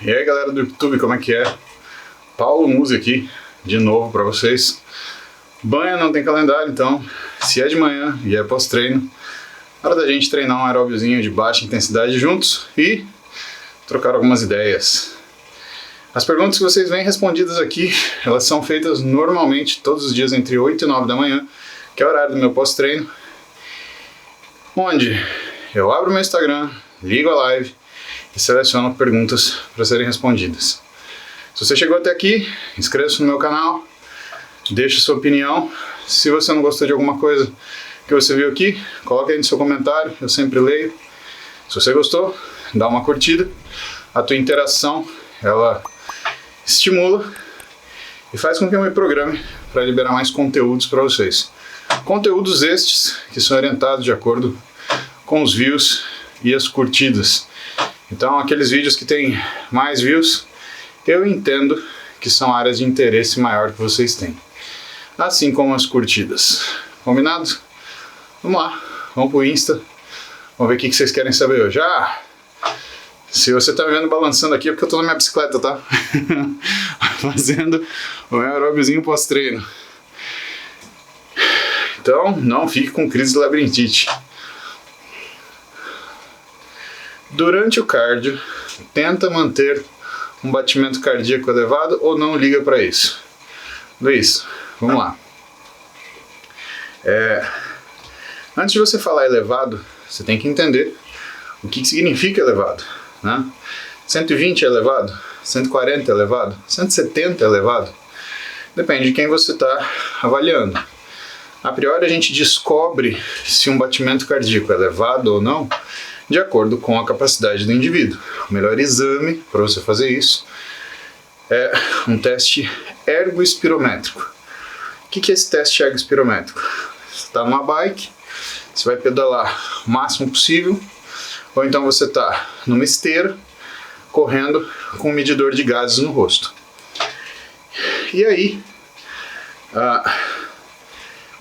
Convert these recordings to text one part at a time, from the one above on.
E aí galera do YouTube, como é que é? Paulo Musi aqui, de novo para vocês. Banho não tem calendário, então se é de manhã e é pós-treino, hora da gente treinar um aeróbiozinho de baixa intensidade juntos e trocar algumas ideias. As perguntas que vocês veem respondidas aqui, elas são feitas normalmente todos os dias entre 8 e 9 da manhã, que é o horário do meu pós-treino, onde eu abro meu Instagram, ligo a live e seleciono perguntas para serem respondidas. Se você chegou até aqui, inscreva-se no meu canal, deixe sua opinião. Se você não gostou de alguma coisa que você viu aqui, coloque aí no seu comentário, eu sempre leio. Se você gostou, dá uma curtida. A tua interação, ela estimula e faz com que eu me programe para liberar mais conteúdos para vocês. Conteúdos estes que são orientados de acordo com os views e as curtidas. Então, aqueles vídeos que têm mais views, eu entendo que são áreas de interesse maior que vocês têm. Assim como as curtidas. Combinado? Vamos lá, vamos pro Insta. Vamos ver o que vocês querem saber hoje. Se você tá me vendo balançando aqui é porque eu tô na minha bicicleta, tá? Fazendo o meu aeróbiozinho pós-treino. Então, não fique com crise de labirintite. Durante o cardio, tenta manter um batimento cardíaco elevado ou não liga para isso? Luiz, vamos lá. Antes de você falar elevado, você tem que entender o que significa elevado, né? 120 é elevado? 140 é elevado? 170 é elevado? Depende de quem você está avaliando. A priori a gente descobre se um batimento cardíaco é elevado ou não de acordo com a capacidade do indivíduo. O melhor exame para você fazer isso é um teste ergospirométrico. O que é esse teste ergospirométrico? Você está numa bike, você vai pedalar o máximo possível, ou então você está numa esteira, correndo com um medidor de gases no rosto. E aí,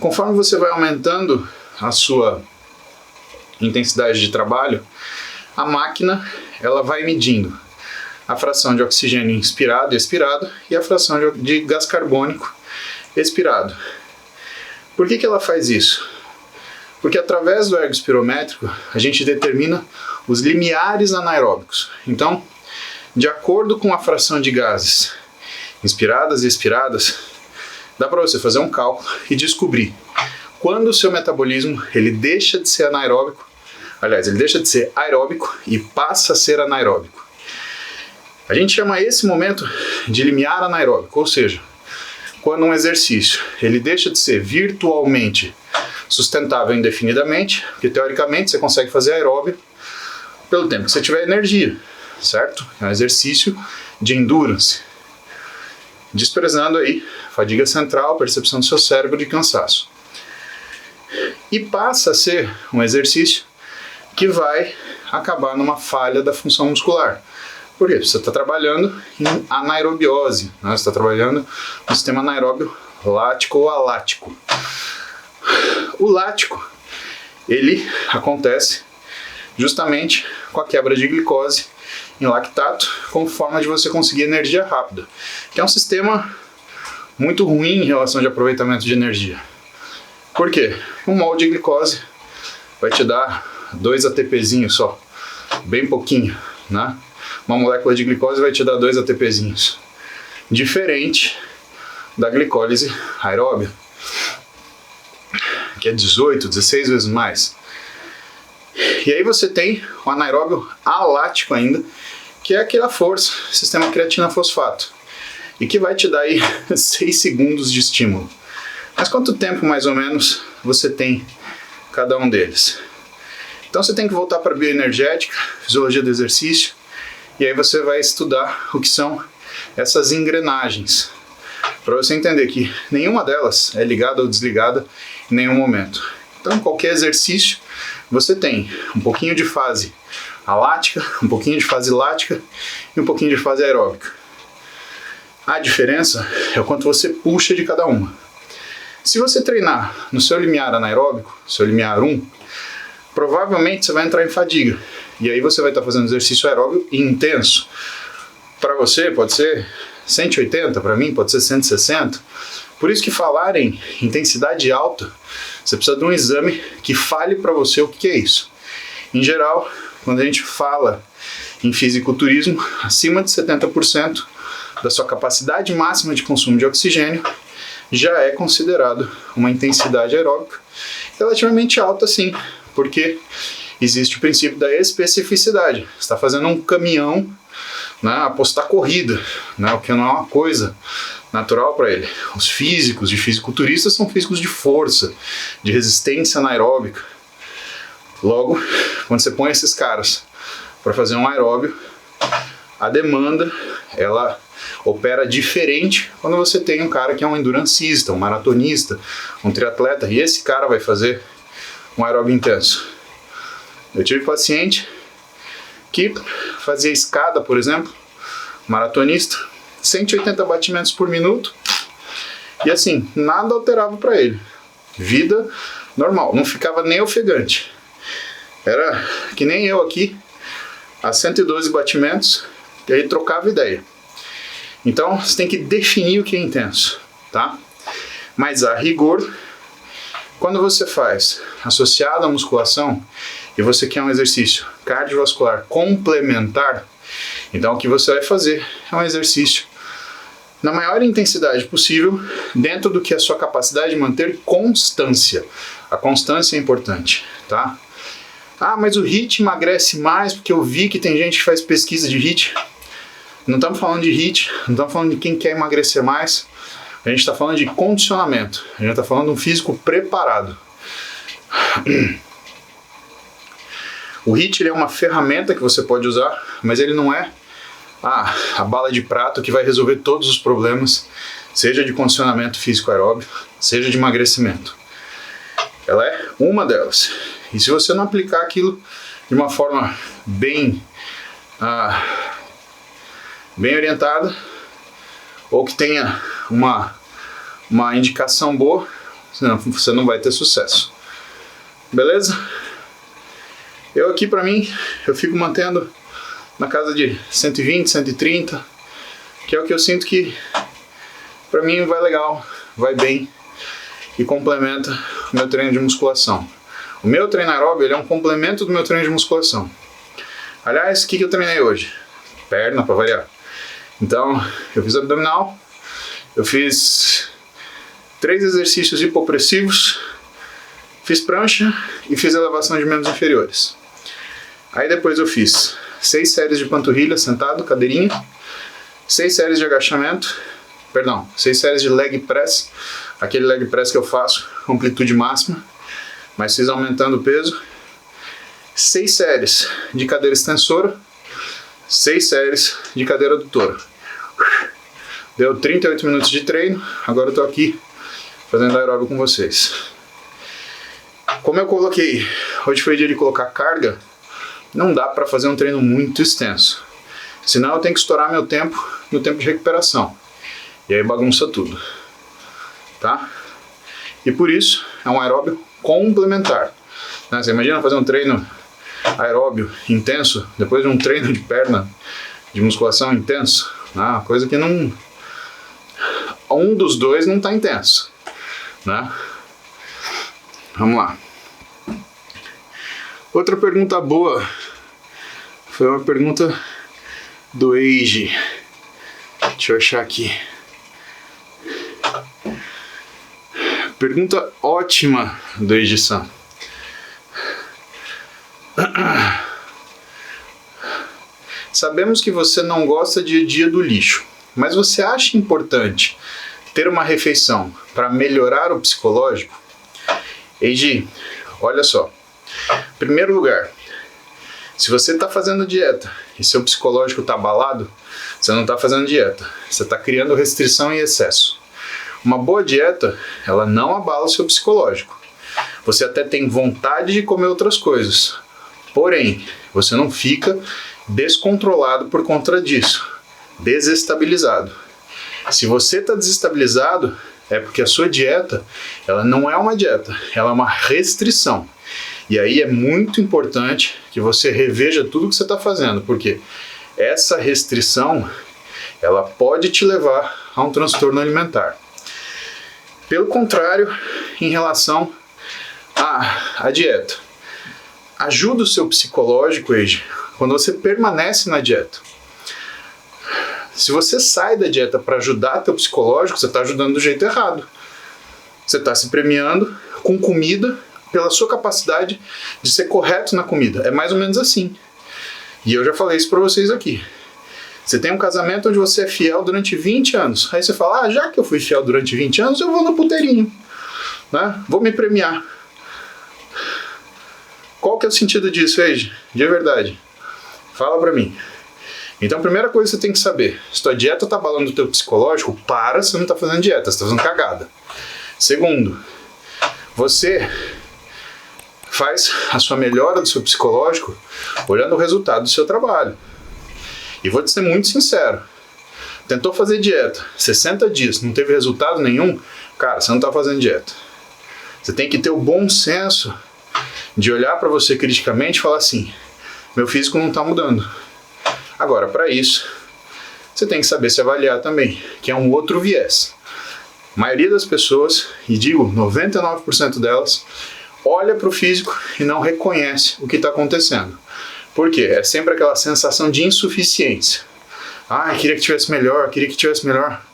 conforme você vai aumentando a sua intensidade de trabalho, a máquina ela vai medindo a fração de oxigênio inspirado e expirado e a fração de gás carbônico expirado. Por que ela faz isso? Porque através do ergospirométrico a gente determina os limiares anaeróbicos. Então, de acordo com a fração de gases inspiradas e expiradas, dá para você fazer um cálculo e descobrir quando o seu metabolismo ele deixa de ser anaeróbico. Aliás, ele deixa de ser aeróbico e passa a ser anaeróbico. A gente chama esse momento de limiar anaeróbico, ou seja, quando um exercício ele deixa de ser virtualmente sustentável indefinidamente, porque teoricamente você consegue fazer aeróbio pelo tempo que você tiver energia, certo? É um exercício de endurance, desprezando aí fadiga central, percepção do seu cérebro de cansaço. E passa a ser um exercício que vai acabar numa falha da função muscular. Por quê? Você está trabalhando em anaerobiose, né? Você está trabalhando no sistema anaeróbio lático ou alático. O lático, ele acontece justamente com a quebra de glicose em lactato, como forma de você conseguir energia rápida, que é um sistema muito ruim em relação de aproveitamento de energia. Por quê? Um mol de glicose vai te dar 2 ATPzinhos só, bem pouquinho, né? Uma molécula de glicose vai te dar 2 ATPzinhos, diferente da glicólise aeróbia, que é 18, 16 vezes mais. E aí você tem o anaeróbio alático ainda, que é aquela força, sistema creatina-fosfato, e que vai te dar aí 6 segundos de estímulo. Mas quanto tempo mais ou menos você tem cada um deles? Então você tem que voltar para a bioenergética, fisiologia do exercício, e aí você vai estudar o que são essas engrenagens, para você entender que nenhuma delas é ligada ou desligada em nenhum momento. Então qualquer exercício você tem um pouquinho de fase alática, um pouquinho de fase lática e um pouquinho de fase aeróbica. A diferença é o quanto você puxa de cada uma. Se você treinar no seu limiar anaeróbico, seu limiar 1, provavelmente você vai entrar em fadiga. E aí você vai estar fazendo exercício aeróbio intenso. Para você pode ser 180, para mim pode ser 160. Por isso que falar em intensidade alta, você precisa de um exame que fale para você o que é isso. Em geral, quando a gente fala em fisiculturismo, acima de 70% da sua capacidade máxima de consumo de oxigênio já é considerado uma intensidade aeróbica relativamente alta, sim, porque existe o princípio da especificidade. Você está fazendo um caminhão, né, apostar corrida, né, o que não é uma coisa natural para ele. Os físicos de fisiculturistas são físicos de força, de resistência anaeróbica. Logo, quando você põe esses caras para fazer um aeróbio, a demanda ela opera diferente quando você tem um cara que é um endurancista, um maratonista, um triatleta, e esse cara vai fazer um aeróbio intenso. Eu tive paciente que fazia escada, por exemplo, maratonista, 180 batimentos por minuto, e assim, nada alterava para ele. Vida normal, não ficava nem ofegante. Era que nem eu aqui, a 112 batimentos, e aí trocava ideia. Então, você tem que definir o que é intenso, tá? Mas a rigor, quando você faz associado à musculação e você quer um exercício cardiovascular complementar, então o que você vai fazer é um exercício na maior intensidade possível, dentro do que é a sua capacidade de manter constância. A constância é importante, tá? Ah, mas o HIIT emagrece mais, porque eu vi que tem gente que faz pesquisa de HIIT. Não estamos falando de HIIT, não estamos falando de quem quer emagrecer mais. A gente está falando de condicionamento. A gente está falando de um físico preparado. O HIIT ele é uma ferramenta que você pode usar, mas ele não é a bala de prata que vai resolver todos os problemas, seja de condicionamento físico aeróbio, seja de emagrecimento. Ela é uma delas. E se você não aplicar aquilo de uma forma bem orientada, ou que tenha uma indicação boa, senão você não vai ter sucesso. Beleza? Eu aqui, pra mim, eu fico mantendo na casa de 120, 130, que é o que eu sinto que pra mim vai legal, vai bem e complementa o meu treino de musculação. O meu treino aeróbio ele é um complemento do meu treino de musculação. Aliás, o que eu treinei hoje? Perna, para variar. Então, eu fiz abdominal, eu fiz 3 exercícios hipopressivos, fiz prancha e fiz elevação de membros inferiores. Aí depois eu fiz 6 séries de panturrilha sentado, cadeirinha, 6 séries de agachamento, 6 séries de leg press, aquele leg press que eu faço com amplitude máxima, mas fiz aumentando o peso, 6 séries de cadeira extensora, 6 séries de cadeira adutora. Deu 38 minutos de treino, agora eu tô aqui fazendo aeróbio com vocês. Como eu coloquei, hoje foi dia de colocar carga, não dá para fazer um treino muito extenso. Senão eu tenho que estourar meu tempo no tempo de recuperação. E aí bagunça tudo. Tá? E por isso é um aeróbio complementar. Né? Você imagina fazer um treino aeróbio intenso depois de um treino de perna de musculação intenso? Né? Coisa que não... Um dos dois não está intenso. Né? Vamos lá. Outra pergunta boa foi uma pergunta do Eiji. Deixa eu achar aqui. Pergunta ótima do Eiji-san. Sabemos que você não gosta de dia do lixo, mas você acha importante ter uma refeição para melhorar o psicológico? Eiji, olha só. Em primeiro lugar, se você está fazendo dieta e seu psicológico está abalado, você não está fazendo dieta, você está criando restrição e excesso. Uma boa dieta, ela não abala o seu psicológico. Você até tem vontade de comer outras coisas, porém, você não fica descontrolado por conta disso, desestabilizado. Se você está desestabilizado, é porque a sua dieta, ela não é uma dieta, ela é uma restrição. E aí é muito importante que você reveja tudo que você está fazendo, porque essa restrição ela pode te levar a um transtorno alimentar. Pelo contrário, em relação à dieta, ajuda o seu psicológico, Eiji, quando você permanece na dieta. Se você sai da dieta para ajudar teu psicológico, você está ajudando do jeito errado. Você está se premiando com comida pela sua capacidade de ser correto na comida. É mais ou menos assim. E eu já falei isso para vocês aqui. Você tem um casamento onde você é fiel durante 20 anos. Aí você fala, já que eu fui fiel durante 20 anos, eu vou no puteirinho, né? Vou me premiar. Qual que é o sentido disso, Eiji? De verdade. Fala pra mim. Então, a primeira coisa que você tem que saber, se tua dieta tá abalando o teu psicológico, você não tá fazendo dieta, você tá fazendo cagada. Segundo, você faz a sua melhora do seu psicológico olhando o resultado do seu trabalho. E vou te ser muito sincero, tentou fazer dieta 60 dias, não teve resultado nenhum, cara, você não tá fazendo dieta. Você tem que ter o bom senso de olhar para você criticamente e falar assim, meu físico não tá mudando. Agora, para isso, você tem que saber se avaliar também, que é um outro viés. A maioria das pessoas, e digo 99% delas, olha para o físico e não reconhece o que está acontecendo. Por quê? É sempre aquela sensação de insuficiência. Queria que tivesse melhor, queria que tivesse melhor.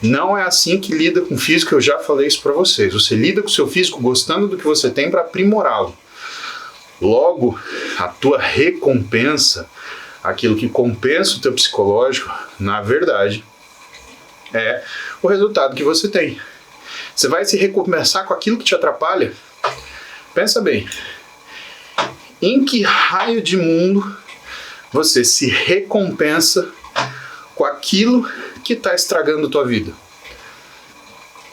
Não é assim que lida com o físico, eu já falei isso para vocês. Você lida com o seu físico gostando do que você tem para aprimorá-lo. Logo, a tua recompensa, aquilo que compensa o teu psicológico, na verdade, é o resultado que você tem. Você vai se recompensar com aquilo que te atrapalha? Pensa bem. Em que raio de mundo você se recompensa com aquilo que está estragando a tua vida?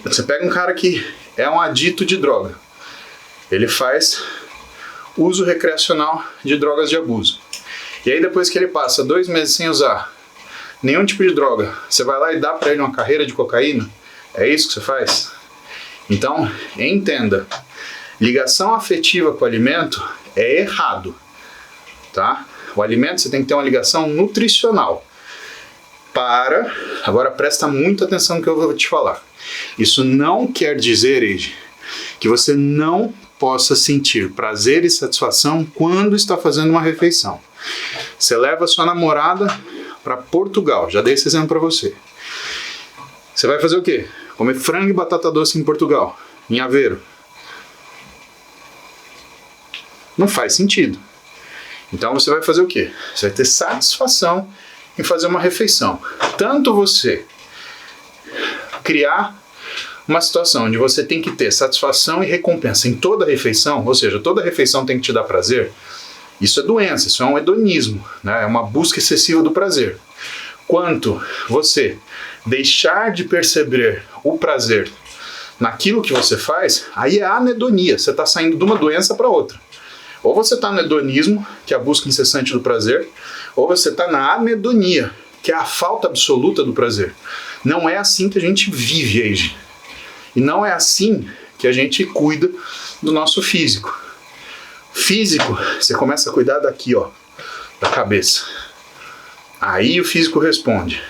Você pega um cara que é um adito de droga. Ele faz uso recreacional de drogas de abuso. E aí depois que ele passa 2 meses sem usar nenhum tipo de droga, você vai lá e dá para ele uma carreira de cocaína? É isso que você faz? Então, entenda. Ligação afetiva com o alimento é errado, tá? O alimento você tem que ter uma ligação nutricional. Agora presta muita atenção no que eu vou te falar. Isso não quer dizer, Eiji, que você não possa sentir prazer e satisfação quando está fazendo uma refeição. Você leva sua namorada para Portugal, já dei esse exemplo para você. Você vai fazer o quê? Comer frango e batata doce em Portugal, em Aveiro. Não faz sentido. Então você vai fazer o quê? Você vai ter satisfação em fazer uma refeição. Tanto você criar uma situação onde você tem que ter satisfação e recompensa em toda refeição, ou seja, toda refeição tem que te dar prazer, isso é doença, isso é um hedonismo, né? É uma busca excessiva do prazer. Quanto você deixar de perceber o prazer naquilo que você faz, aí é anedonia, você está saindo de uma doença para outra. Ou você está no hedonismo, que é a busca incessante do prazer, ou você está na anedonia, que é a falta absoluta do prazer. Não é assim que a gente vive, Eiji. E não é assim que a gente cuida do nosso físico. Físico, você começa a cuidar daqui, ó, da cabeça. Aí o físico responde.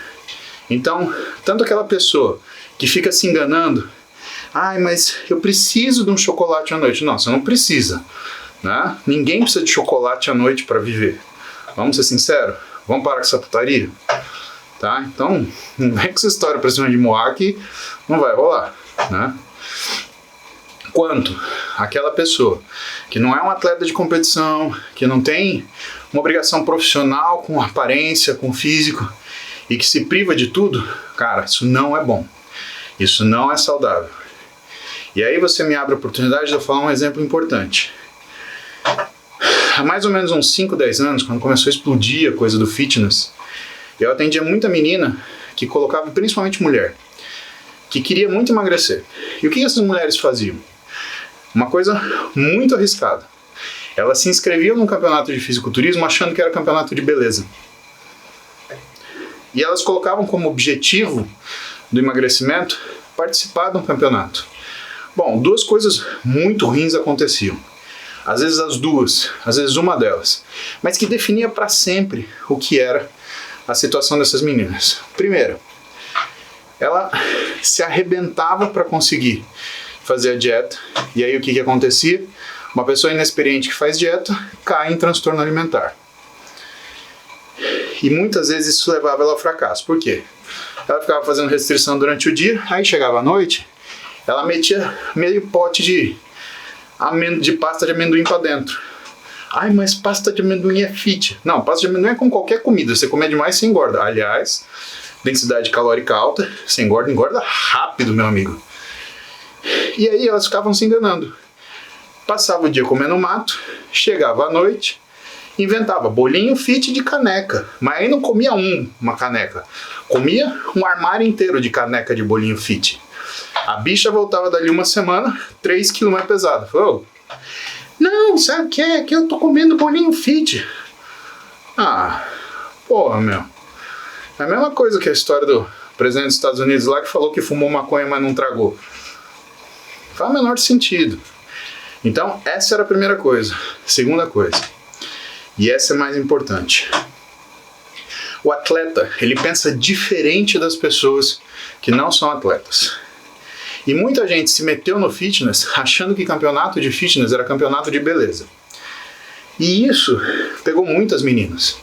Então, tanto aquela pessoa que fica se enganando, mas eu preciso de um chocolate à noite. Não, você não precisa. Né? Ninguém precisa de chocolate à noite para viver. Vamos ser sinceros? Vamos parar com essa putaria? Tá? Então, não vem com essa história pra cima de Moá que não vai rolar. Né? Quanto aquela pessoa que não é um atleta de competição, que não tem uma obrigação profissional com aparência, com físico, e que se priva de tudo, cara, isso não é bom. Isso não é saudável. E aí você me abre a oportunidade de eu falar um exemplo importante. Há mais ou menos uns 5, 10 anos, quando começou a explodir a coisa do fitness, eu atendia muita menina que colocava, principalmente mulher, que queria muito emagrecer. E o que essas mulheres faziam? Uma coisa muito arriscada. Elas se inscreviam num campeonato de fisiculturismo achando que era campeonato de beleza. E elas colocavam como objetivo do emagrecimento participar de um campeonato. Bom, 2 coisas muito ruins aconteciam. Às vezes as duas, às vezes uma delas, mas que definia para sempre o que era a situação dessas meninas. Primeiro, ela se arrebentava para conseguir fazer a dieta, e aí o que acontecia? Uma pessoa inexperiente que faz dieta cai em transtorno alimentar. E muitas vezes isso levava ela ao fracasso. Por quê? Ela ficava fazendo restrição durante o dia, aí chegava à noite, ela metia meio pote de pasta de amendoim para dentro. Ai, mas pasta de amendoim é fit. Não, pasta de amendoim é com qualquer comida. Você comer demais, você engorda. Aliás, densidade calórica alta, você engorda rápido, meu amigo. E aí elas ficavam se enganando. Passava o dia comendo mato, chegava à noite, inventava bolinho fit de caneca. Mas aí não comia uma caneca. Comia um armário inteiro de caneca de bolinho fit. A bicha voltava dali uma semana, 3 quilos mais pesada. Falou, não, sabe o que é? Que eu tô comendo bolinho fit. Ah, porra, meu. É a mesma coisa que a história do presidente dos Estados Unidos lá que falou que fumou maconha, mas não tragou. Faz o menor sentido. Então, essa era a primeira coisa. Segunda coisa, e essa é mais importante. O atleta, ele pensa diferente das pessoas que não são atletas. E muita gente se meteu no fitness achando que campeonato de fitness era campeonato de beleza. E isso pegou muitas meninas.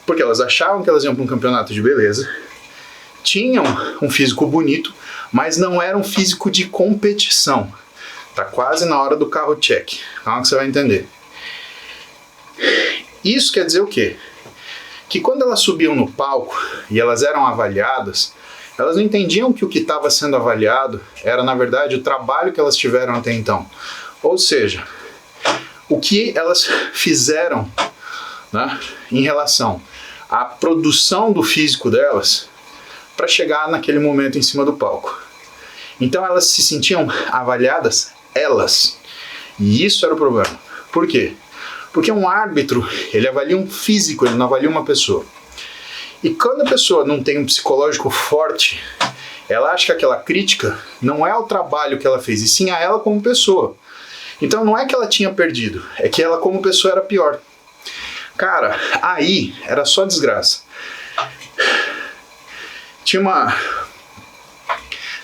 Porque elas achavam que elas iam para um campeonato de beleza, tinham um físico bonito, mas não era um físico de competição. Tá quase na hora do carro check. Calma que você vai entender. Isso quer dizer o quê? Que quando elas subiam no palco e elas eram avaliadas, elas não entendiam que o que estava sendo avaliado era, na verdade, o trabalho que elas tiveram até então. Ou seja, o que elas fizeram, né, em relação à produção do físico delas para chegar naquele momento em cima do palco. Então elas se sentiam avaliadas, elas. E isso era o problema. Por quê? Porque um árbitro, ele avalia um físico, ele não avalia uma pessoa. E quando a pessoa não tem um psicológico forte, ela acha que aquela crítica não é o trabalho que ela fez, e sim a ela como pessoa. Então não é que ela tinha perdido, é que ela como pessoa era pior. Cara, aí era só desgraça. Tinha uma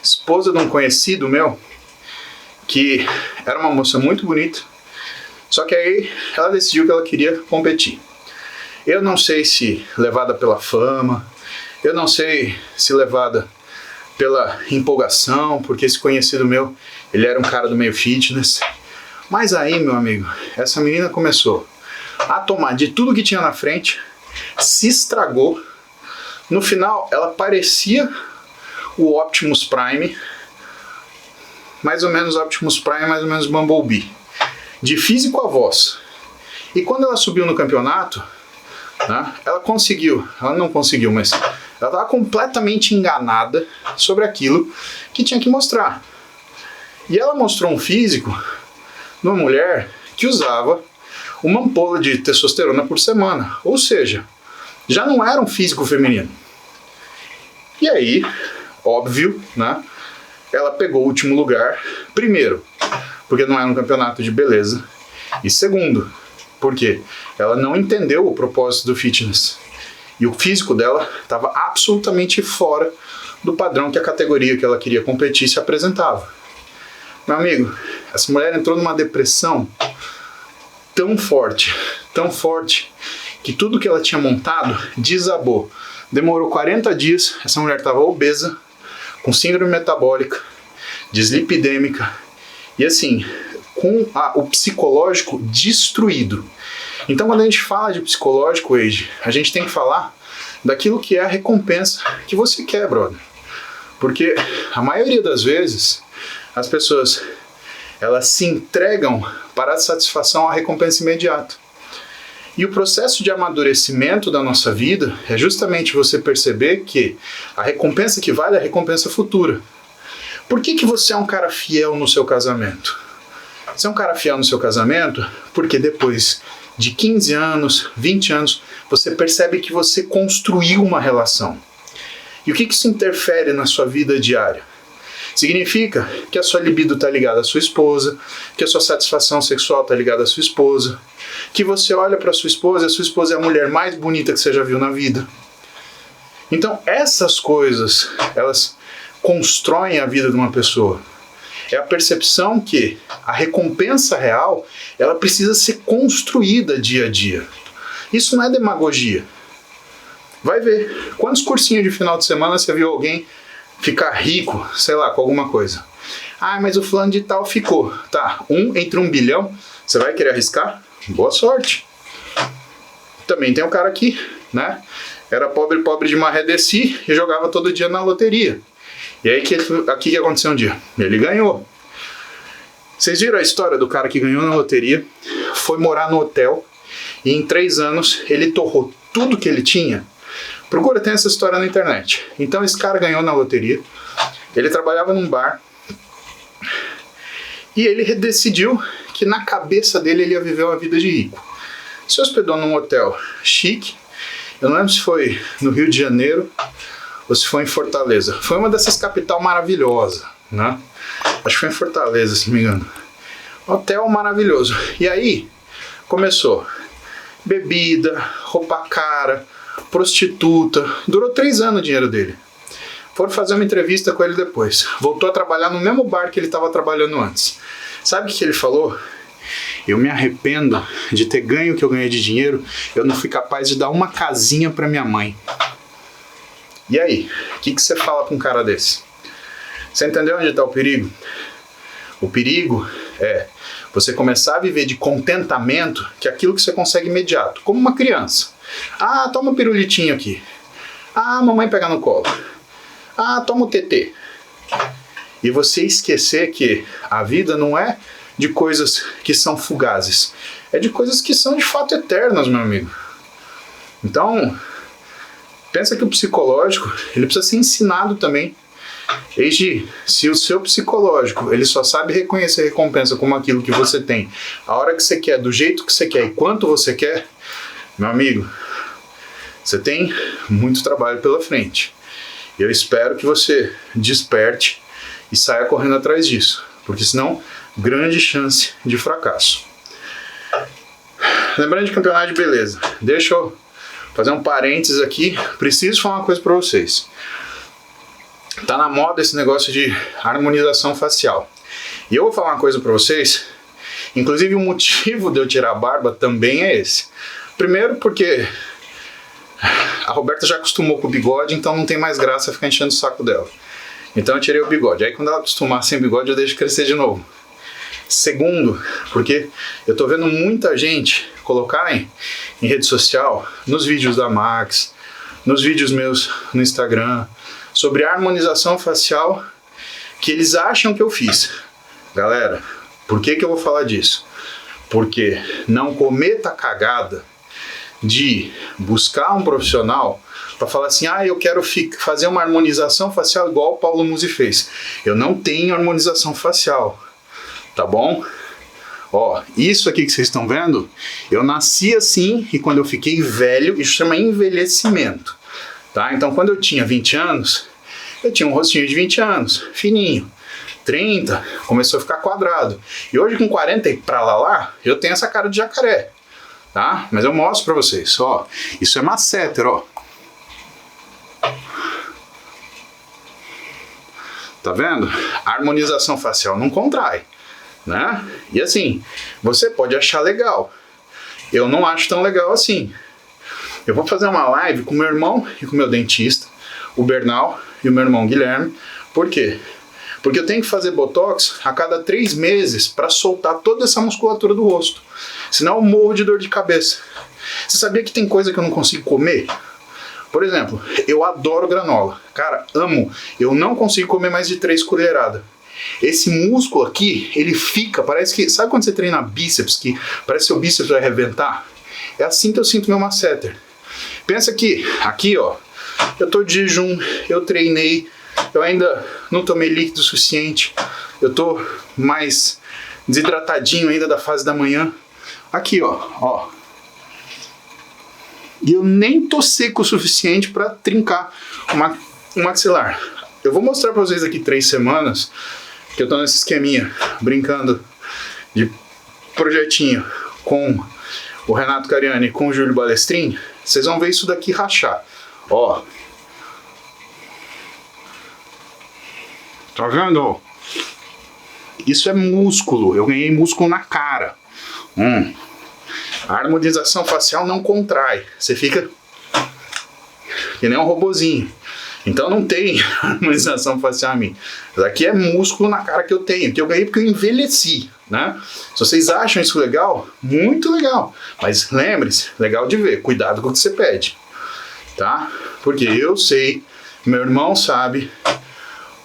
esposa de um conhecido meu, que era uma moça muito bonita, só que aí ela decidiu que ela queria competir. Eu não sei se levada pela fama, eu não sei se levada pela empolgação, porque esse conhecido meu, ele era um cara do meio fitness. Mas aí, meu amigo, essa menina começou a tomar de tudo que tinha na frente, se estragou. No final, ela parecia o Optimus Prime, mais ou menos Optimus Prime, mais ou menos Bumblebee, de físico a voz. E quando ela subiu no campeonato, né, ela não conseguiu, mas ela estava completamente enganada sobre aquilo que tinha que mostrar. E ela mostrou um físico de uma mulher que usava uma ampola de testosterona por semana, ou seja, já não era um físico feminino. E aí, óbvio, né, ela pegou o último lugar, primeiro, porque não era um campeonato de beleza, e segundo, porque ela não entendeu o propósito do fitness. E o físico dela estava absolutamente fora do padrão que a categoria que ela queria competir se apresentava. Meu amigo, essa mulher entrou numa depressão tão forte, que tudo que ela tinha montado desabou. Demorou 40 dias, essa mulher estava obesa, com síndrome metabólica, dislipidêmica, e assim, com o psicológico destruído. Então, quando a gente fala de psicológico, Age, a gente tem que falar daquilo que é a recompensa que você quer, brother. Porque a maioria das vezes, as pessoas, elas se entregam para a satisfação à recompensa imediata. E o processo de amadurecimento da nossa vida é justamente você perceber que a recompensa que vale é a recompensa futura. Por que você é um cara fiel no seu casamento? Você é um cara fiel no seu casamento porque depois de 15 anos, 20 anos, você percebe que você construiu uma relação. E o que isso interfere na sua vida diária? Significa que a sua libido está ligada à sua esposa, que a sua satisfação sexual está ligada à sua esposa, que você olha para a sua esposa e a sua esposa é a mulher mais bonita que você já viu na vida. Então essas coisas, elas constroem a vida de uma pessoa. É a percepção que a recompensa real, ela precisa ser construída dia a dia. Isso não é demagogia. Vai ver, quantos cursinhos de final de semana você viu alguém ficar rico, sei lá, com alguma coisa? Ah, mas o fulano de tal ficou. Tá, entre 1 bilhão, você vai querer arriscar? Boa sorte. Também tem um cara aqui, né? Era pobre de maré desci e jogava todo dia na loteria. E aí, aqui que aconteceu um dia? Ele ganhou. Vocês viram a história do cara que ganhou na loteria, foi morar no hotel e em 3 anos ele torrou tudo que ele tinha? Procura, tem essa história na internet. Então esse cara ganhou na loteria, ele trabalhava num bar e ele decidiu que na cabeça dele ele ia viver uma vida de rico. Se hospedou num hotel chique, eu não lembro se foi no Rio de Janeiro ou se foi em Fortaleza. Foi uma dessas capital maravilhosa, né? Acho que foi em Fortaleza, se não me engano. Hotel maravilhoso. E aí começou bebida, roupa cara, prostituta. Durou 3 anos o dinheiro dele. Foram fazer uma entrevista com ele depois. Voltou a trabalhar no mesmo bar que ele estava trabalhando antes. Sabe o que ele falou? Eu me arrependo de ter ganho o que eu ganhei de dinheiro. Eu não fui capaz de dar uma casinha para minha mãe. E aí? O que você fala para um cara desse? Você entendeu onde está o perigo? O perigo é você começar a viver de contentamento, que é aquilo que você consegue imediato, como uma criança. Ah, toma um pirulitinho aqui. Ah, mamãe pega no colo. Ah, toma o TT. E você esquecer que a vida não é de coisas que são fugazes, é de coisas que são de fato eternas, meu amigo. Então, pensa que o psicológico, ele precisa ser ensinado também. Eiji, se o seu psicológico ele só sabe reconhecer a recompensa como aquilo que você tem, a hora que você quer, do jeito que você quer e quanto você quer, meu amigo, você tem muito trabalho pela frente. Eu espero que você desperte e saia correndo atrás disso, porque senão, grande chance de fracasso. Lembrando de campeonato de beleza, deixa eu fazer um parênteses aqui, preciso falar uma coisa para vocês. Tá na moda esse negócio de harmonização facial. E eu vou falar uma coisa pra vocês. Inclusive o motivo de eu tirar a barba também é esse. Primeiro porque a Roberta já acostumou com o bigode, então não tem mais graça ficar enchendo o saco dela. Então eu tirei o bigode. Aí quando ela acostumar sem bigode eu deixo crescer de novo. Segundo, porque eu tô vendo muita gente colocarem em rede social, nos vídeos da Max, nos vídeos meus no Instagram, sobre harmonização facial, que eles acham que eu fiz. Galera, por que eu vou falar disso? Porque não cometa a cagada de buscar um profissional para falar assim, eu quero fazer uma harmonização facial igual o Paulo Musi fez. Eu não tenho harmonização facial, tá bom? Ó, isso aqui que vocês estão vendo, eu nasci assim e quando eu fiquei velho, isso chama envelhecimento. Tá? Então, quando eu tinha 20 anos, eu tinha um rostinho de 20 anos, fininho. 30, começou a ficar quadrado. E hoje, com 40 e pra lá, eu tenho essa cara de jacaré. Tá? Mas eu mostro pra vocês, ó. Isso é masseter, ó. Tá vendo? A harmonização facial não contrai, né? E assim, você pode achar legal. Eu não acho tão legal assim. Eu vou fazer uma live com meu irmão e com meu dentista, o Bernal e o meu irmão Guilherme. Por quê? Porque eu tenho que fazer botox a cada 3 meses para soltar toda essa musculatura do rosto. Senão eu morro de dor de cabeça. Você sabia que tem coisa que eu não consigo comer? Por exemplo, eu adoro granola. Cara, amo. Eu não consigo comer mais de 3 colheradas. Esse músculo aqui, ele fica, parece que... Sabe quando você treina bíceps, que parece que seu bíceps vai arrebentar? É assim que eu sinto meu masseter. Pensa que aqui, ó, eu tô de jejum, eu treinei, eu ainda não tomei líquido suficiente, eu tô mais desidratadinho ainda da fase da manhã. Aqui, ó. E eu nem tô seco o suficiente para trincar o maxilar. Eu vou mostrar para vocês aqui 3 semanas que eu tô nesse esqueminha, brincando de projetinho com o Renato Cariani e com o Júlio Balestrin. Vocês vão ver isso daqui rachar. Ó, Tá vendo? Isso é músculo. Eu ganhei músculo na cara. A harmonização facial não contrai. Você fica que nem um robozinho. Então não tem harmonização facial em mim. Isso aqui é músculo na cara que eu tenho, que eu ganhei porque eu envelheci, né? Se vocês acham isso legal, muito legal. Mas lembre-se, legal de ver, cuidado com o que você pede, tá? Porque eu sei, meu irmão sabe,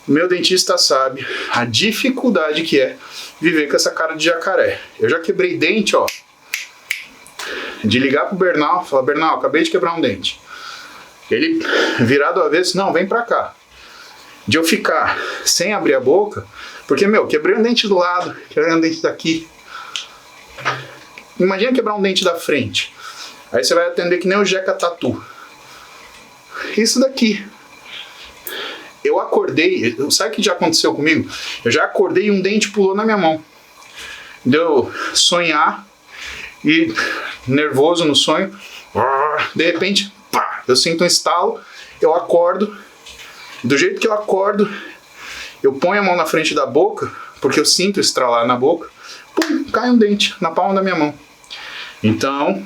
meu dentista sabe a dificuldade que é viver com essa cara de jacaré. Eu já quebrei dente, ó, de ligar pro Bernal, falar, Bernal, acabei de quebrar um dente. Ele virar do avesso, não, vem pra cá. De eu ficar sem abrir a boca, porque, quebrei um dente do lado, quebrei um dente daqui. Imagina quebrar um dente da frente. Aí você vai atender que nem o Jeca Tatu. Isso daqui. Eu acordei, sabe o que já aconteceu comigo? Eu já acordei e um dente pulou na minha mão. Deu sonhar e nervoso no sonho. De repente, pá, eu sinto um estalo, eu acordo. Do jeito que eu acordo, eu ponho a mão na frente da boca, porque eu sinto estralar na boca, pum, cai um dente na palma da minha mão. Então,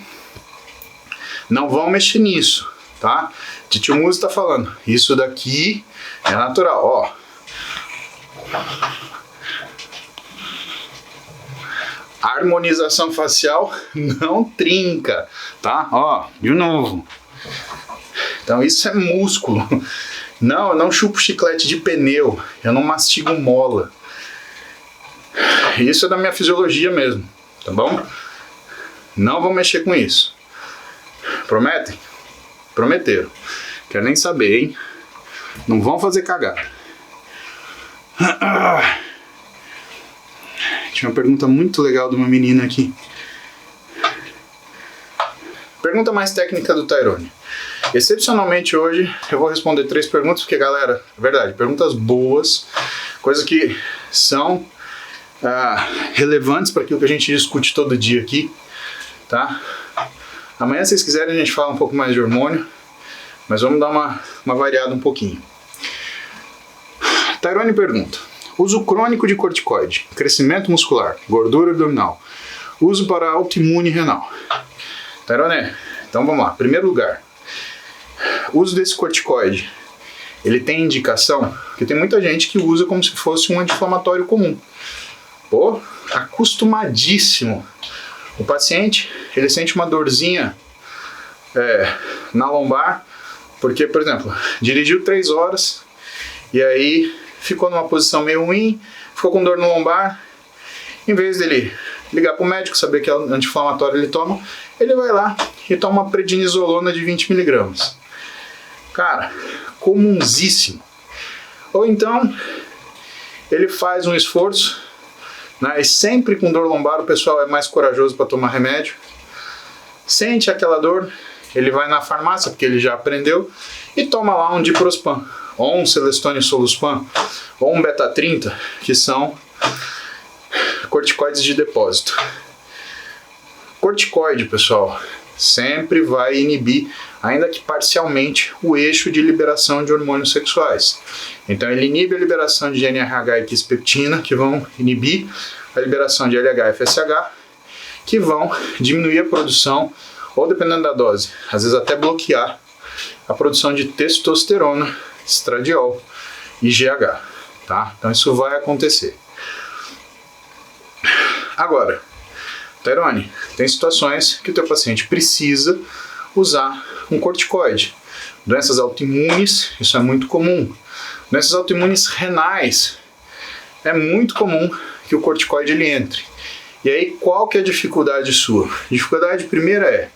não vão mexer nisso, tá? Titio Muso tá falando, isso daqui é natural, ó. Harmonização facial não trinca, tá? Ó, de novo. Então isso é músculo. Não, eu não chupo chiclete de pneu, eu não mastigo mola. Isso é da minha fisiologia mesmo, tá bom? Não vou mexer com isso. Prometem? Prometeram. Quero nem saber, hein? Não vão fazer cagada. Tinha uma pergunta muito legal de uma menina aqui. Pergunta mais técnica do Tyrone. Excepcionalmente hoje eu vou responder 3 perguntas, porque galera, é verdade, perguntas boas, coisas que são relevantes para aquilo que a gente discute todo dia aqui, tá? Amanhã, se vocês quiserem, a gente fala um pouco mais de hormônio, mas vamos dar uma variada um pouquinho. Tyrone pergunta: uso crônico de corticoide, crescimento muscular, gordura abdominal, uso para autoimune renal. Tyrone, então vamos lá. Primeiro lugar, o uso desse corticoide, ele tem indicação? Porque tem muita gente que usa como se fosse um anti-inflamatório comum. Pô, acostumadíssimo. O paciente, ele sente uma dorzinha na lombar, porque, por exemplo, dirigiu 3 horas e aí ficou numa posição meio ruim, ficou com dor no lombar. Em vez dele ligar para o médico, saber que é anti-inflamatório ele toma, ele vai lá e toma uma prednisolona de 20 mg. Cara, comunsíssimo. Ou então, ele faz um esforço, né, e sempre com dor lombar o pessoal é mais corajoso para tomar remédio. Sente aquela dor, ele vai na farmácia, porque ele já aprendeu, e toma lá um Diprospan, ou um Celestone Soluspan, ou um Beta-30, que são corticoides de depósito. Corticoide, pessoal, sempre vai inibir, ainda que parcialmente, o eixo de liberação de hormônios sexuais. Então ele inibe a liberação de GnRH e quispeptina, que vão inibir a liberação de LH e FSH, que vão diminuir a produção, ou dependendo da dose, às vezes até bloquear a produção de testosterona, estradiol e GH, tá? Então isso vai acontecer. Agora, Tyrone, tem situações que o teu paciente precisa usar um corticoide. Doenças autoimunes, isso é muito comum. Doenças autoimunes renais, é muito comum que o corticoide ele entre. E aí, qual que é a dificuldade sua? A dificuldade primeira é,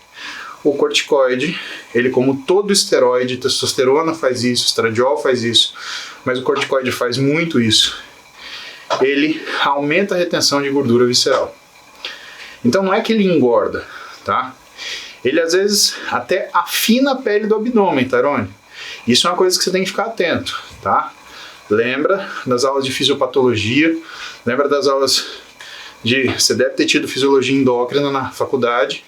o corticoide, ele como todo esteroide, testosterona faz isso, estradiol faz isso, mas o corticoide faz muito isso. Ele aumenta a retenção de gordura visceral. Então não é que ele engorda, tá? Ele às vezes até afina a pele do abdômen, Tyrone. Isso é uma coisa que você tem que ficar atento, tá? Lembra das aulas de fisiopatologia, lembra das aulas Você deve ter tido fisiologia endócrina na faculdade.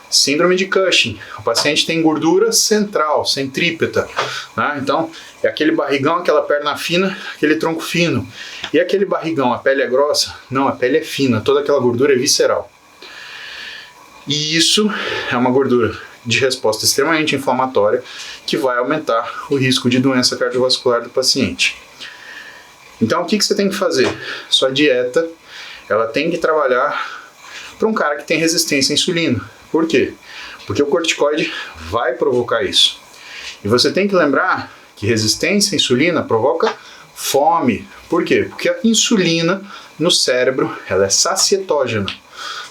Síndrome de Cushing. O paciente tem gordura central, centrípeta, né? Então, é aquele barrigão, aquela perna fina, aquele tronco fino. E aquele barrigão, a pele é grossa? Não, a pele é fina, toda aquela gordura é visceral. E isso é uma gordura de resposta extremamente inflamatória que vai aumentar o risco de doença cardiovascular do paciente. Então, o que você tem que fazer? Sua dieta, ela tem que trabalhar para um cara que tem resistência à insulina. Por quê? Porque o corticoide vai provocar isso. E você tem que lembrar que resistência à insulina provoca fome. Por quê? Porque a insulina no cérebro, ela é sacietógena.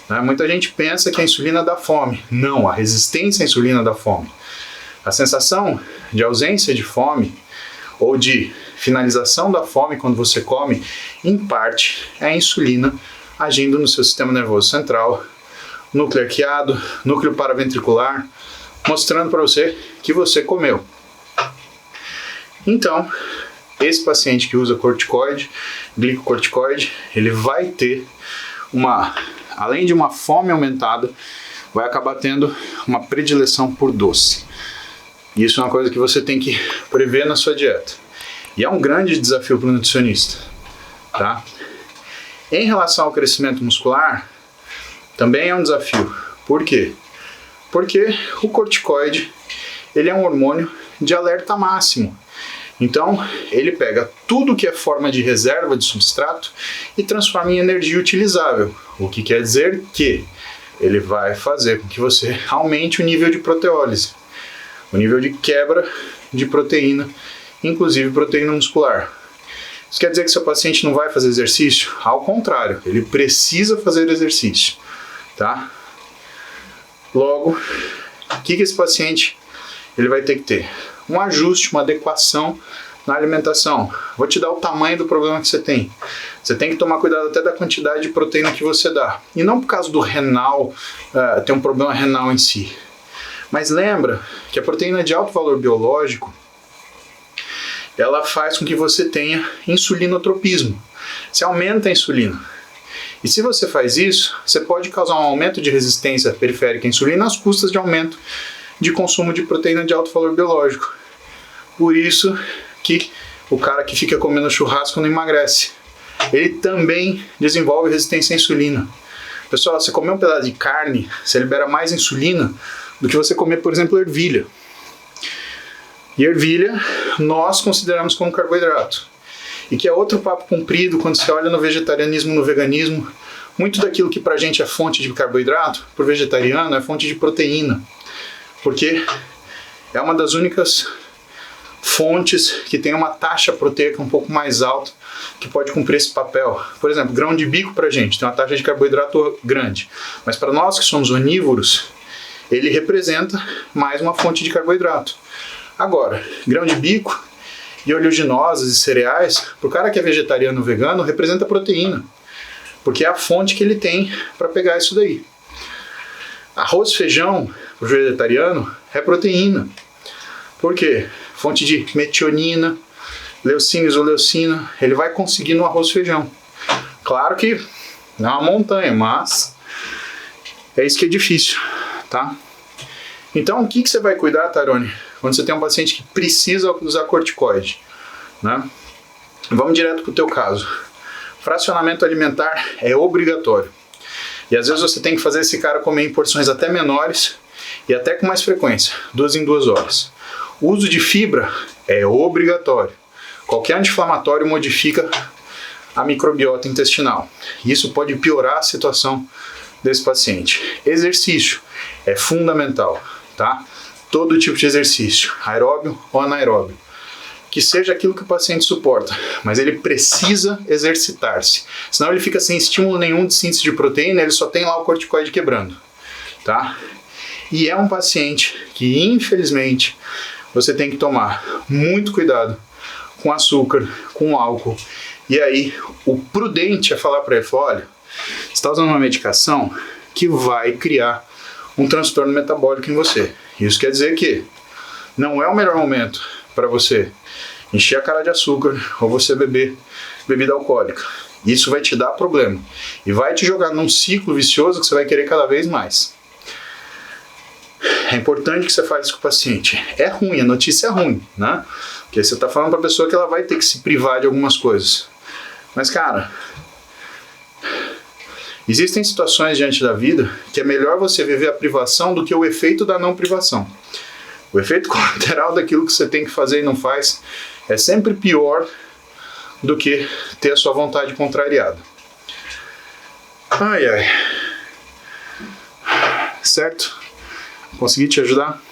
Né? Muita gente pensa que a insulina dá fome. Não, a resistência à insulina dá fome. A sensação de ausência de fome ou de finalização da fome quando você come, em parte, é a insulina agindo no seu sistema nervoso central, núcleo arqueado, núcleo paraventricular, mostrando para você que você comeu. Então, esse paciente que usa corticoide, glicocorticoide, ele vai ter além de uma fome aumentada, vai acabar tendo uma predileção por doce. Isso é uma coisa que você tem que prever na sua dieta. E é um grande desafio para o nutricionista, tá? Em relação ao crescimento muscular, também é um desafio. Por quê? Porque o corticoide, ele é um hormônio de alerta máximo. Então, ele pega tudo que é forma de reserva de substrato e transforma em energia utilizável. O que quer dizer que ele vai fazer com que você aumente o nível de proteólise, o nível de quebra de proteína, inclusive proteína muscular. Isso quer dizer que seu paciente não vai fazer exercício? Ao contrário, ele precisa fazer exercício, tá? Logo, o que esse paciente ele vai ter que ter? Um ajuste, uma adequação na alimentação. Vou te dar o tamanho do problema que você tem. Você tem que tomar cuidado até da quantidade de proteína que você dá. E não por causa do renal, ter um problema renal em si. Mas lembra que a proteína de alto valor biológico, ela faz com que você tenha insulinotropismo. Você aumenta a insulina. E se você faz isso, você pode causar um aumento de resistência periférica à insulina às custas de aumento de consumo de proteína de alto valor biológico. Por isso que o cara que fica comendo churrasco não emagrece. Ele também desenvolve resistência à insulina. Pessoal, você comer um pedaço de carne, você libera mais insulina do que você comer, por exemplo, ervilha. E ervilha nós consideramos como carboidrato. E que é outro papo comprido quando você olha no vegetarianismo, no veganismo. Muito daquilo que pra gente é fonte de carboidrato, pro vegetariano é fonte de proteína. Porque é uma das únicas fontes que tem uma taxa proteica um pouco mais alta que pode cumprir esse papel. Por exemplo, grão de bico pra gente tem uma taxa de carboidrato grande. Mas para nós que somos onívoros, ele representa mais uma fonte de carboidrato. Agora, grão de bico e oleaginosas e cereais, para o cara que é vegetariano ou vegano, representa proteína, porque é a fonte que ele tem para pegar isso daí. Arroz, feijão, para o vegetariano, é proteína. Por quê? Fonte de metionina, leucina, isoleucina, ele vai conseguir no arroz, feijão. Claro que não é uma montanha, mas é isso que é difícil, tá? Então, o que você vai cuidar, Tarone, quando você tem um paciente que precisa usar corticoide, né? Vamos direto para o teu caso. Fracionamento alimentar é obrigatório. E às vezes você tem que fazer esse cara comer em porções até menores e até com mais frequência, 2 em 2 horas. O uso de fibra é obrigatório. Qualquer anti-inflamatório modifica a microbiota intestinal. Isso pode piorar a situação desse paciente. Exercício é fundamental, tá? Todo tipo de exercício, aeróbio ou anaeróbio, que seja aquilo que o paciente suporta, mas ele precisa exercitar-se, senão ele fica sem estímulo nenhum de síntese de proteína, ele só tem lá o corticoide quebrando, tá? E é um paciente que, infelizmente, você tem que tomar muito cuidado com açúcar, com álcool, e aí o prudente é falar para ele, olha, você está usando uma medicação que vai criar um transtorno metabólico em você. Isso quer dizer que não é o melhor momento para você encher a cara de açúcar ou você beber bebida alcoólica. Isso vai te dar problema e vai te jogar num ciclo vicioso que você vai querer cada vez mais. É importante que você fale isso com o paciente. É ruim, a notícia é ruim, né? Porque você está falando para a pessoa que ela vai ter que se privar de algumas coisas. Mas, cara, existem situações diante da vida que é melhor você viver a privação do que o efeito da não privação. O efeito colateral daquilo que você tem que fazer e não faz é sempre pior do que ter a sua vontade contrariada. Ai, ai. Certo? Consegui te ajudar?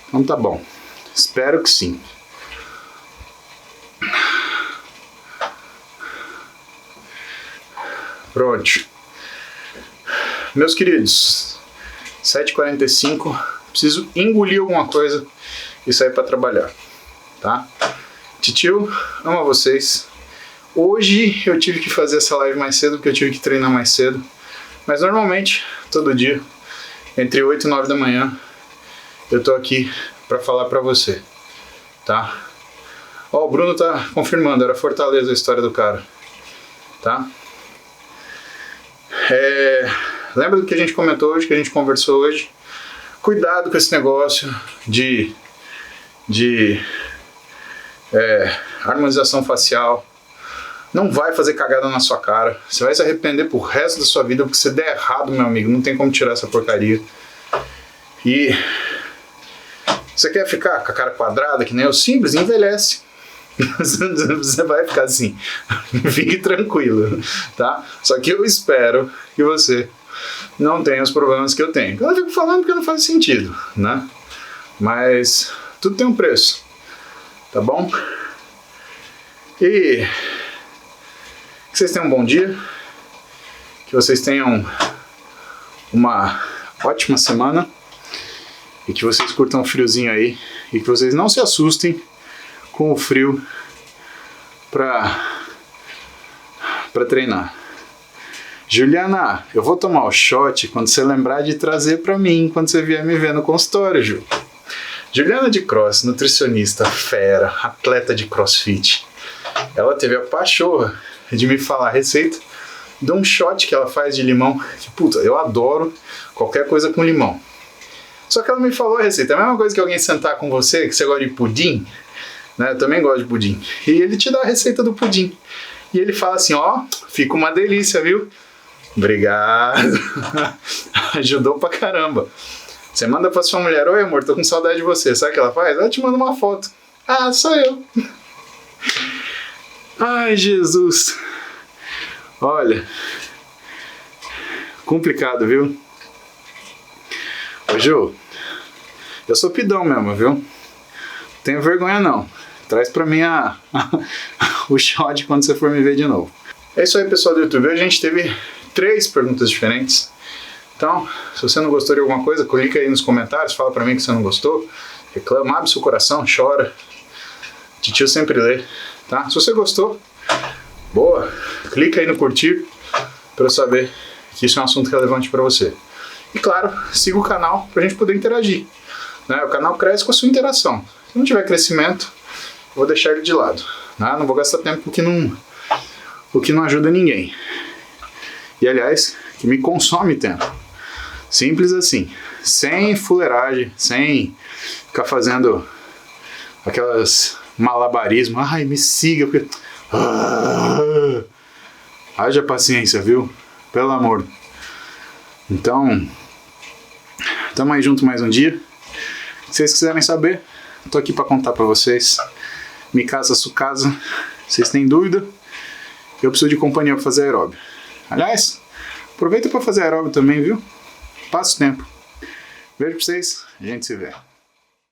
Então tá bom. Espero que sim. Pronto. Meus queridos, 7h45, preciso engolir alguma coisa e sair para trabalhar, tá? Titio, amo vocês. Hoje eu tive que fazer essa live mais cedo porque eu tive que treinar mais cedo. Mas normalmente, todo dia, entre 8 e 9 da manhã, eu tô aqui para falar para você, tá? Ó, o Bruno tá confirmando, era Fortaleza a história do cara, tá? Lembra do que a gente comentou hoje, que a gente conversou hoje? Cuidado com esse negócio de harmonização facial. Não vai fazer cagada na sua cara. Você vai se arrepender pro resto da sua vida porque você der errado, meu amigo. Não tem como tirar essa porcaria. E você quer ficar com a cara quadrada, que nem eu? Simples, envelhece. Você vai ficar assim. Fique tranquilo, tá? Só que eu espero que você não tenha os problemas que eu tenho. Eu fico falando porque não faz sentido, né? Mas tudo tem um preço, tá bom? E que vocês tenham um bom dia, que vocês tenham uma ótima semana e que vocês curtam o friozinho aí e que vocês não se assustem com o frio pra treinar. Juliana, eu vou tomar o shot quando você lembrar de trazer pra mim quando você vier me ver no consultório, Ju. Juliana de Cross, nutricionista, fera, atleta de crossfit. Ela teve a pachorra de me falar a receita de um shot que ela faz de limão. Que, puta, eu adoro qualquer coisa com limão. Só que ela me falou a receita. É a mesma coisa que alguém sentar com você, que você gosta de pudim, né? Eu também gosto de pudim. E ele te dá a receita do pudim. E ele fala assim, ó, fica uma delícia, viu? Obrigado. Ajudou pra caramba. Você manda pra sua mulher, oi amor, tô com saudade de você. Sabe o que ela faz? Ela te manda uma foto. Ah, sou eu. Ai, Jesus. Olha. Complicado, viu? Ô, Ju, eu sou pidão mesmo, viu? Não tenho vergonha não. Traz pra mim o shot quando você for me ver de novo. É isso aí, pessoal do YouTube. A gente teve 3 perguntas diferentes. Então, se você não gostou de alguma coisa, clica aí nos comentários, fala pra mim que você não gostou. Reclama, abre seu coração, chora. Titio sempre lê. Tá? Se você gostou, boa, clica aí no curtir para eu saber que isso é um assunto relevante para você. E claro, siga o canal para a gente poder interagir, né? O canal cresce com a sua interação. Se não tiver crescimento, eu vou deixar ele de lado, né? Não vou gastar tempo o que não ajuda ninguém. E aliás, que me consome tempo. Simples assim, sem fuleiragem, sem ficar fazendo aquelas malabarismo, ai, me siga, porque... haja paciência, viu? Pelo amor. Então, tamo aí junto mais um dia. Se vocês quiserem saber, tô aqui pra contar pra vocês. Me casa, sua casa. Vocês têm dúvida? Eu preciso de companhia pra fazer aeróbio. Aliás, aproveita pra fazer aeróbio também, viu? Passa o tempo. Beijo pra vocês, a gente se vê.